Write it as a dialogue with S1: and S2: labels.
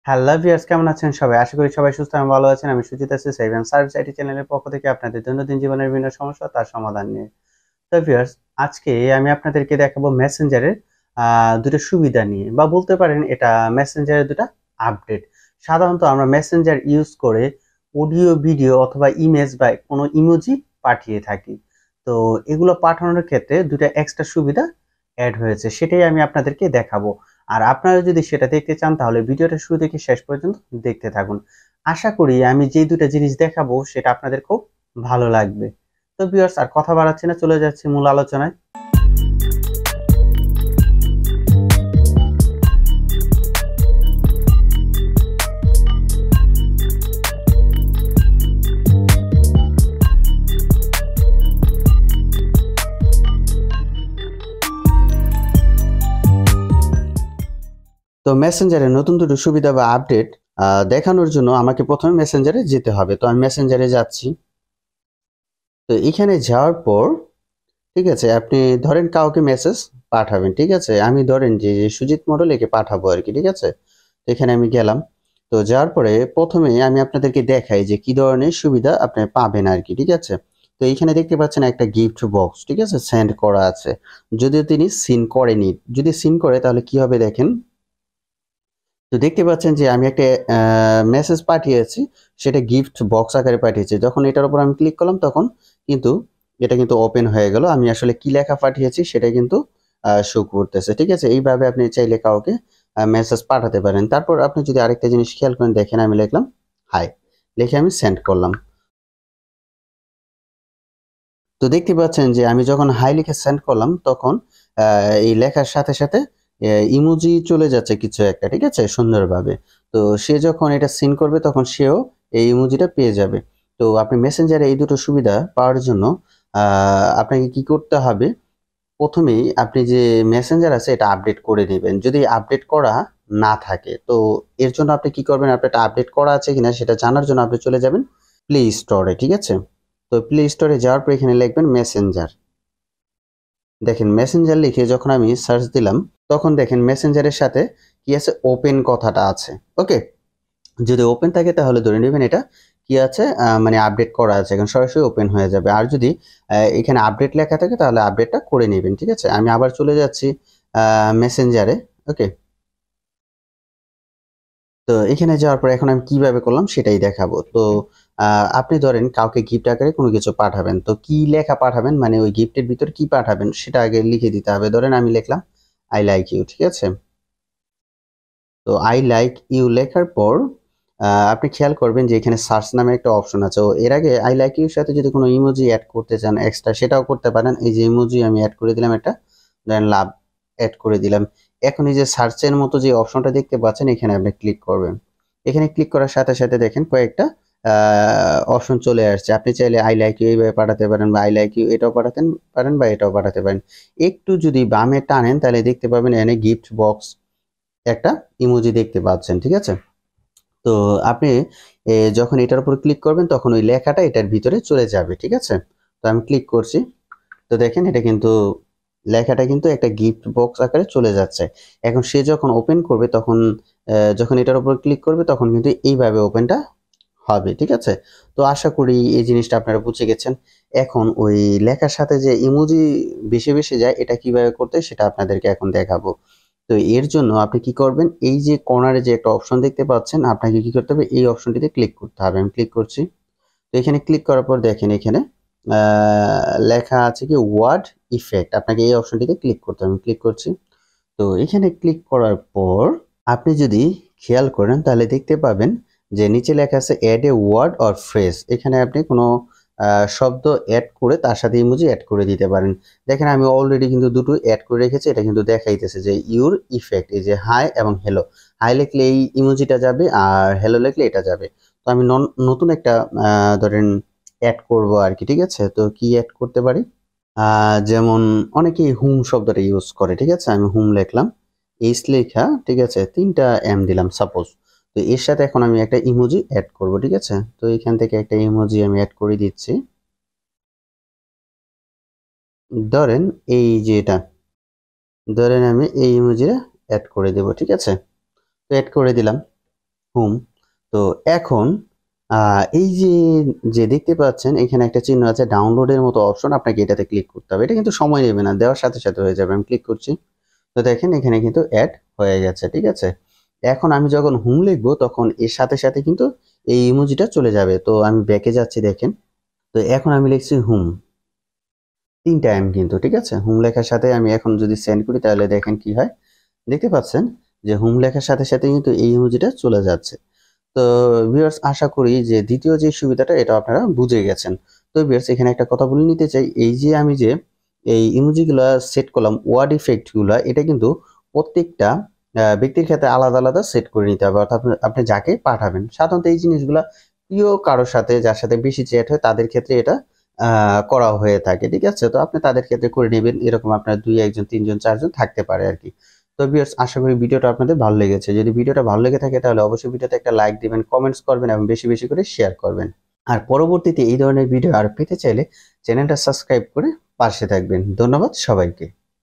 S1: Hello viewers, কেমন আছেন সবাই? আশা করি সবাই সুস্থ এবং ভালো আছেন। আমি সুজিত আছি সেভেন সার্ভিস আইটি চ্যানেলের পক্ষ থেকে আপনাদের দৈনন্দিন জীবনের বিভিন্ন সমস্যা তার সমাধান নিয়ে। তো ভিউয়ার্স, আজকে আমি আপনাদেরকে দেখাবো মেসেঞ্জারের দুটো সুবিধা নিয়ে, বা বলতে পারেন এটা মেসেঞ্জারের দুটো আপডেট। সাধারণত আমরা মেসেঞ্জার ইউজ করে অডিও, ভিডিও অথবা ইমেজ বা কোনো ইমোজি পাঠিয়ে থাকি। তো এগুলো পাঠানোর ক্ষেত্রে দুটো এক্সট্রা সুবিধা অ্যাড হয়েছে, সেটাই আমি আপনাদেরকে দেখাবো। আর আপনারা যদি সেটা দেখতে চান তাহলে ভিডিওটা শুরু থেকে শেষ পর্যন্ত দেখতে থাকুন। আশা করি আমি যে দুটো জিনিস দেখাবো সেটা আপনাদের খুব ভালো লাগবে। তো ভিউয়ার্স, আর কথা বাড়াচ্ছি না, চলে যাচ্ছি মূল আলোচনায়। তো মেসেঞ্জারে নতুন দুটো সুবিধা বা আপডেট দেখানোর জন্য আমাকে প্রথমে মেসেঞ্জারে যেতে হবে। তো আমি মেসেঞ্জারে যাচ্ছি। তো এখানে যাওয়ার পর ঠিক আছে, আপনি ধরেন কাউকে মেসেজ পাঠাবেন, ঠিক আছে, আমি ধরেন যে সুজিত মণ্ডলকে পাঠাবো আর কি, ঠিক আছে। তো এখানে আমি গেলাম। তো যাওয়ার পরে প্রথমে আমি আপনাদেরকে দেখাই যে কি ধরনের সুবিধা আপনি পাবেন আর কি, ঠিক আছে। তো এইখানে দেখতে পাচ্ছেন একটা গিফট বক্স, ঠিক আছে, সেন্ড করা আছে। যদিও তিনি সিন করেনি, যদি সিন করে তাহলে কি হবে দেখেন। তো দেখতে পাচ্ছেন যে আমি একটা মেসেজ পাঠিয়েছি, সেটা গিফট বক্স আকারে পাঠিয়েছি। যখন এটার উপর আমি ক্লিক করলাম তখন কিন্তু এটা কিন্তু ওপেন হয়ে গেল। আমি আসলে কি লেখা পাঠিয়েছি সেটা কিন্তু শো করতেছে, ঠিক আছে। এইভাবে আপনি চাইলে কাউকে মেসেজ পাঠাতে পারেন। তারপর আপনি যদি আরেকটা জিনিস খেয়াল করেন, দেখেন আমি লিখলাম হাই, লিখে আমি সেন্ড করলাম। তো দেখতে পাচ্ছেন যে আমি যখন হাই লিখে সেন্ড করলাম তখন এই লেখার সাথে সাথে ইমোজি চলে যাচ্ছে কিছু একটা, ঠিক আছে, সুন্দরভাবে। তো সে যখন এটা সিন করবে তখন সেও এই ইমোজিটা পেয়ে যাবে। তো আপনি মেসেঞ্জারে এই দুটো সুবিধা পাওয়ার জন্য আপনাকে কি করতে হবে, প্রথমেই আপনি যে মেসেঞ্জার আছে এটা আপডেট করে নেবেন। যদি আপডেট করা না থাকে তো এর জন্য আপনি কি করবেন, আপনার আপডেট করা আছে কিনা সেটা জানার জন্য আপনি চলে যাবেন প্লে স্টোরে, ঠিক আছে। তো প্লে স্টোরে যাওয়ার পর এখানে লিখবেন মেসেঞ্জার। দেখেন মেসেঞ্জার লিখে যখন আমি সার্চ দিলাম তখন দেখেন মেসেঞ্জারের সাথে কি আছে, ওপেন কথাটা আছে। ওকে, যদি ওপেন থাকে তাহলে ধরে নেবেন এটা কি আছে, মানে আপডেট করা আছে, এখন সরাসরি ওপেন হয়ে যাবে। আর যদি এখানে আপডেট লেখা থাকে তাহলে আপডেটটা করে নেবেন, ঠিক আছে। আমি আবার চলে যাচ্ছি মেসেঞ্জারে। ওকে, তো এখানে যাওয়ার পর এখন আমি কিভাবে করলাম সেটাই দেখাবো। তো আপনি ধরেন কাউকে গিফট আকারে কোনো কিছু পাঠাবেন, তো কি লেখা পাঠাবেন, মানে ওই গিফটের ভিতর কি পাঠাবেন সেটা আগে লিখে দিতে হবে। ধরেন আমি লিখলাম আই লাইক ইউ, ঠিক আছে। তো আই লাইক ইউ লেখার পর আপনি খেয়াল করবেন যে এখানে সার্চ নামে একটা অপশন আছে। ও এর আগে আই লাইক ইউর সাথে যদি কোনো ইমোজি অ্যাড করতে চান এক্সট্রা, সেটাও করতে পারেন। এই যে ইমোজি আমি অ্যাড করে দিলাম, একটা দেন লাভ অ্যাড করে দিলাম। এখন এই যে সার্চের মতো যে অপশনটা দেখতে পাচ্ছেন এখানে আপনি ক্লিক করবেন। এখানে ক্লিক করার সাথে সাথে দেখেন কয়েকটা অপশন চলে আসছে। আপনি চাইলে আই লাইক ইউ এইভাবে পাঠাতে পারেন, বা আই লাইক ইউ এটাও পাঠাতে পারেন, বা এটাও পাঠাতে পারেন। একটু যদি বামে টানেন তাহলে দেখতে পাবেন এখানে গিফট বক্স একটা ইমোজি দেখতে পাচ্ছেন, ঠিক আছে। তো আপনি যখন এটার উপর ক্লিক করবেন তখন ওই লেখাটা এটার ভিতরে চলে যাবে, ঠিক আছে। তো আমি ক্লিক করছি। তো দেখেন এটা কিন্তু লেখাটা কিন্তু একটা গিফট বক্স আকারে চলে যাচ্ছে। এখন সে যখন ওপেন করবে তখন যখন এটার উপর ক্লিক করবে তখন কিন্তু এইভাবে ওপেনটা হবে, ঠিক আছে। তো আশা করি এই জিনিসটা আপনারা বুঝে গেছেন। এখন ওই লেখার সাথে যে ইমোজি বেশি বেশি যায় এটা কিভাবে করতে সেটা আপনাদেরকে এখন দেখাবো। তো এর জন্য আপনি কি করবেন, এই যে কর্নারে যে একটা অপশন দেখতে পাচ্ছেন আপনাকে কি করতে হবে, এই অপশনটিতে ক্লিক করতে হবে। আমি ক্লিক করছি। তো এখানে ক্লিক করার পর দেখেন এখানে লেখা আছে কি ওয়ার্ড ইফেক্ট, আপনাকে এই অপশনটিতে ক্লিক করতে হবে। আমি ক্লিক করছি। তো এখানে ক্লিক করার পর আপনি যদি খেয়াল করেন তাহলে দেখতে পাবেন যে নিচে লেখা আছে add a word or phrase. এখানে আপনি কোনো শব্দ অ্যাড করে তার সাথে ইমোজি অ্যাড করে দিতে পারেন। দেখেন আমি অলরেডি কিন্তু দুটো অ্যাড করে রেখেছি, এটা কিন্তু দেখাইতেছে যে ইউর ইফেক্ট, এই যে হাই এবং হ্যালো। হাই লিখলে এই ইমোজিটা যাবে আর হ্যালো লিখলে এটা যাবে। তো আমি নতুন একটা ধরেন অ্যাড করব আর কি, ঠিক আছে। তো কি অ্যাড করতে পারি, যেমন অনেকেই হুম শব্দটা ইউজ করে, ঠিক আছে। আমি হুম লিখলাম, এইচ লেখা, ঠিক আছে, 3টা এম দিলাম সাপোজ। তো এর সাথে এখন আমি একটা ইমোজি অ্যাড করব, ঠিক আছে। তো এখান থেকে একটা ইমোজি আমি অ্যাড করে দিচ্ছি। ধরেন এই যে এটা, ধরেন আমি এই ইমোজিটা অ্যাড করে দেব, ঠিক আছে। তো অ্যাড করে দিলাম। হোম। তো এখন এই যে দেখতে পাচ্ছেন এখানে একটা চিহ্ন আছে ডাউনলোডের মতো অপশন, আপনাকে এটাতে ক্লিক করতে হবে। এটা কিন্তু সময় নেবে না, দেওয়ার সাথে সাথে হয়ে যাবে। আমি ক্লিক করছি, তো দেখেন এখানে কিন্তু অ্যাড হয়ে গেছে, ঠিক আছে। এখন আমি যখন হোম লিখবো তখন এর সাথে সাথে কিন্তু এই ইমোজিটা চলে যাবে। তো আমি ব্যাকে যাচ্ছি, দেখেন। তো এখন আমি লিখছি হোম 3 টাইম কিন্তু, ঠিক আছে। হোম লেখার সাথে আমি এখন যদি সেন্ড করি তাহলে দেখেন কি হয়। দেখতে পাচ্ছেন যে হোম লেখার সাথে সাথে কিন্তু এই ইমোজিটা চলে যাচ্ছে। তো ভিউয়ার্স, আশা করি যে দ্বিতীয় যে সুবিধাটা এটা আপনারা বুঝে গেছেন। তো ভিউয়ার্স, এখানে একটা কথা বলে নিতে চাই, এই যে আমি যে এই ইমোজিগুলা সেট করলাম, ওয়ার্ড ইফেক্ট গুলা, এটা কিন্তু প্রত্যেকটা ব্যক্তির ক্ষেত্রে আলাদা আলাদা সেট করে নিতে হবে। অর্থাৎ আপনি যাকে পাঠাবেন, সাধারণত এই জিনিসগুলা প্রিয় কারোর সাথে, যার সাথে বেশি চ্যাট হয় তাদের ক্ষেত্রে এটা করা হয়ে থাকে, ঠিক আছে। তো আপনি তাদের ক্ষেত্রে করে নেবেন, এরকম আপনার 2 1 3 জন 4 জন থাকতে পারে আর কি। তো ভিউয়ার্স, আশা করি ভিডিওটা আপনাদের ভালো লেগেছে। যদি ভিডিওটা ভালো লেগে থাকে তাহলে অবশ্যই ভিডিওতে একটা লাইক দিবেন, কমেন্টস করবেন এবং বেশি বেশি করে শেয়ার করবেন। আর পরবর্তীতে এই ধরনের ভিডিও আর পেতে চাইলে চ্যানেলটা সাবস্ক্রাইব করে পাশে থাকবেন। ধন্যবাদ সবাইকে।